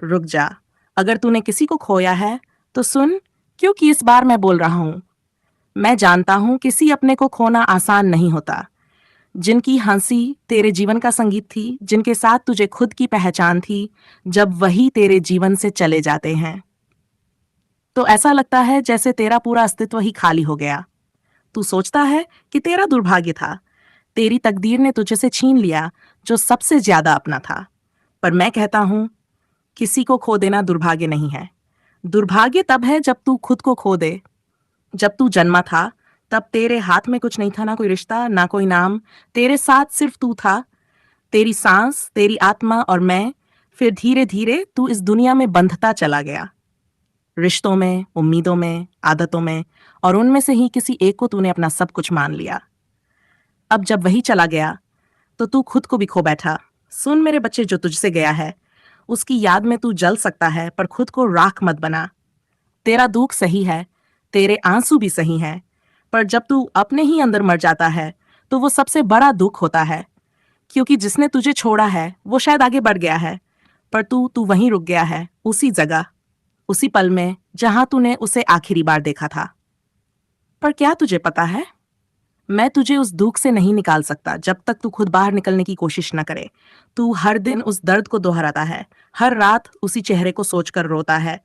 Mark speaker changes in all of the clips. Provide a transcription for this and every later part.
Speaker 1: रुक जा। अगर तूने किसी को खोया है तो सुन, क्योंकि इस बार मैं बोल रहा हूं। मैं जानता हूं किसी अपने को खोना आसान नहीं होता। जिनकी हंसी तेरे जीवन का संगीत थी, जिनके साथ तुझे खुद की पहचान थी, जब वही तेरे जीवन से चले जाते हैं तो ऐसा लगता है जैसे तेरा पूरा अस्तित्व ही खाली हो गया। तू सोचता है कि तेरा दुर्भाग्य था, तेरी तकदीर ने तुझे से छीन लिया जो सबसे ज्यादा अपना था। पर मैं कहता हूं, किसी को खो देना दुर्भाग्य नहीं है। दुर्भाग्य तब है जब तू खुद को खो दे। जब तू जन्मा था तब तेरे हाथ में कुछ नहीं था, ना कोई रिश्ता, ना कोई नाम। तेरे साथ सिर्फ तू था, तेरी सांस, तेरी आत्मा और मैं। फिर धीरे धीरे तू इस दुनिया में बंधता चला गया, रिश्तों में, उम्मीदों में, आदतों में, और उनमें से ही किसी एक को तूने अपना सब कुछ मान लिया। अब जब वही चला गया तो तू खुद को भी खो बैठा। सुन मेरे बच्चे, जो तुझसे गया है उसकी याद में तू जल सकता है, पर खुद को राख मत बना। तेरा दुख सही है, तेरे आंसू भी सही हैं, पर जब तू अपने ही अंदर मर जाता है तो वो सबसे बड़ा दुख होता है। क्योंकि जिसने तुझे छोड़ा है वो शायद आगे बढ़ गया है, पर तू तू वहीं रुक गया है, उसी जगह, उसी पल में जहां तूने उसे आखिरी बार देखा था। पर क्या तुझे पता है, मैं तुझे उस दुख से नहीं निकाल सकता जब तक तू खुद बाहर निकलने की कोशिश न करे। तू हर दिन उस दर्द को दोहराता है, हर रात उसी चेहरे को सोचकर रोता है,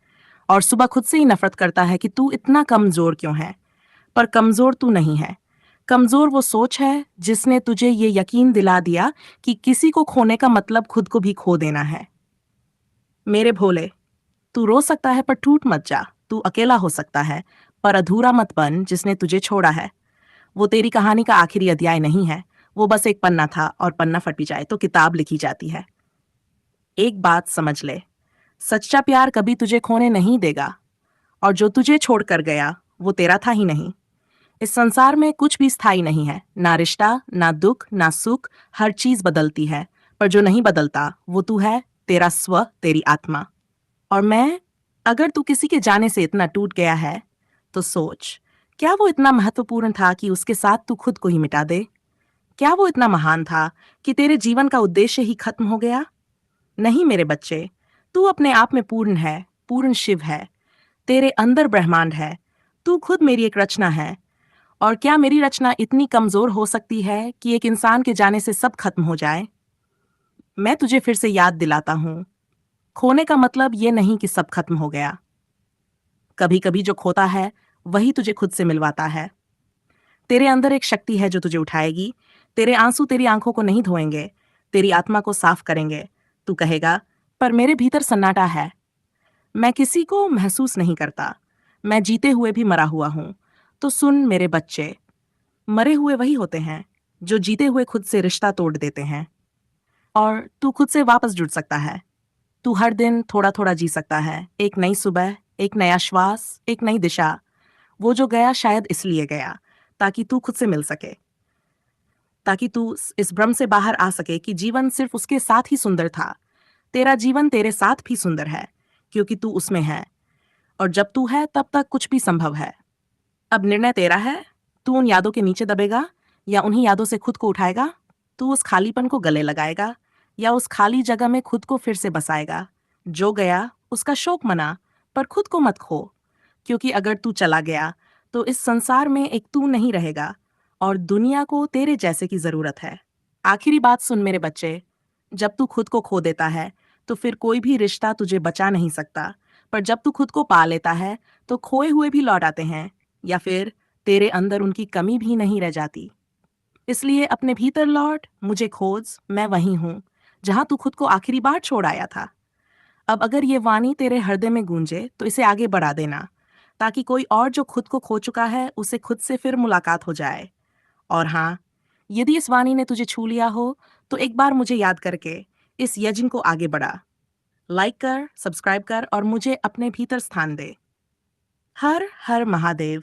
Speaker 1: और सुबह खुद से ही नफरत करता है कि तू इतना कमजोर क्यों है। पर कमजोर तू नहीं है। कमजोर वो सोच है जिसने तुझे ये यकीन दिला दिया कि किसी को खोने का मतलब खुद को भी खो देना है। मेरे भोले, तू रो सकता है पर टूट मत जा। तू अकेला हो सकता है पर अधूरा मत बन जिसने तुझे छोड़ा है। वो तेरी कहानी का आखिरी अध्याय नहीं है, वो बस एक पन्ना था, और पन्ना फट भी जाए तो किताब लिखी जाती है। एक बात समझ ले, सच्चा प्यार कभी तुझे खोने नहीं देगा, और जो तुझे छोड़कर गया वो तेरा था ही नहीं। इस संसार में कुछ भी स्थायी नहीं है, ना रिश्ता, ना दुख, ना सुख। हर चीज बदलती है, पर जो नहीं बदलता वो तू है, तेरा स्व, तेरी आत्मा। और मैं, अगर तू किसी के जाने से इतना टूट गया है तो सोच, क्या वो इतना महत्वपूर्ण था कि उसके साथ तू खुद को ही मिटा दे? क्या वो इतना महान था कि तेरे जीवन का उद्देश्य ही खत्म हो गया? नहीं मेरे बच्चे, तू अपने आप में पूर्ण है, पूर्ण शिव है। तेरे अंदर ब्रह्मांड है। तू खुद मेरी एक रचना है। और क्या मेरी रचना इतनी कमजोर हो सकती है कि एक इंसान के जाने से सब खत्म हो जाए? मैं तुझे फिर से याद दिलाता हूं, खोने का मतलब ये नहीं कि सब खत्म हो गया। कभी कभी जो खोता है वही तुझे खुद से मिलवाता है। तेरे अंदर एक शक्ति है जो तुझे उठाएगी। तेरे आंसू तेरी आंखों को नहीं धोएंगे, तेरी आत्मा को साफ करेंगे। तू कहेगा, पर मेरे भीतर सन्नाटा है, मैं किसी को महसूस नहीं करता, मैं जीते हुए भी मरा हुआ हूं। तो सुन मेरे बच्चे, मरे हुए वही होते हैं जो जीते हुए खुद से रिश्ता तोड़ देते हैं। और तू खुद से वापस जुड़ सकता है। तू हर दिन थोड़ा थोड़ा जी सकता है, एक नई सुबह, एक नया श्वास, एक नई दिशा। वो जो गया शायद इसलिए गया ताकि तू खुद से मिल सके, ताकि तू इस भ्रम से बाहर आ सके कि जीवन सिर्फ उसके साथ ही सुंदर था। तेरा जीवन तेरे साथ भी सुंदर है, क्योंकि तू उसमें है। और जब तू है तब तक कुछ भी संभव है। अब निर्णय तेरा है, तू उन यादों के नीचे दबेगा या उन्हीं यादों से खुद को उठाएगा। तू उस खालीपन को गले लगाएगा या उस खाली जगह में खुद को फिर से बसाएगा। जो गया उसका शोक मना, पर खुद को मत खो। क्योंकि अगर तू चला गया तो इस संसार में एक तू नहीं रहेगा, और दुनिया को तेरे जैसे की जरूरत है। आखिरी बात सुन मेरे बच्चे, जब तू खुद को खो देता है तो फिर कोई भी रिश्ता तुझे बचा नहीं सकता। पर जब तू खुद को पा लेता है तो खोए हुए भी लौट आते हैं, या फिर तेरे अंदर उनकी कमी भी नहीं रह जाती। इसलिए अपने भीतर लौट, मुझे खोज, मैं वही हूँ जहां तू खुद को आखिरी बार छोड़ आया था। अब अगर ये वाणी तेरे हृदय में गूंजे तो इसे आगे बढ़ा देना, ताकि कोई और जो खुद को खो चुका है उसे खुद से फिर मुलाकात हो जाए। और हाँ, यदि इस वाणी ने तुझे छू लिया हो तो एक बार मुझे याद करके इस यज्ञ को आगे बढ़ा। लाइक कर, सब्सक्राइब कर और मुझे अपने भीतर स्थान दे। हर हर महादेव।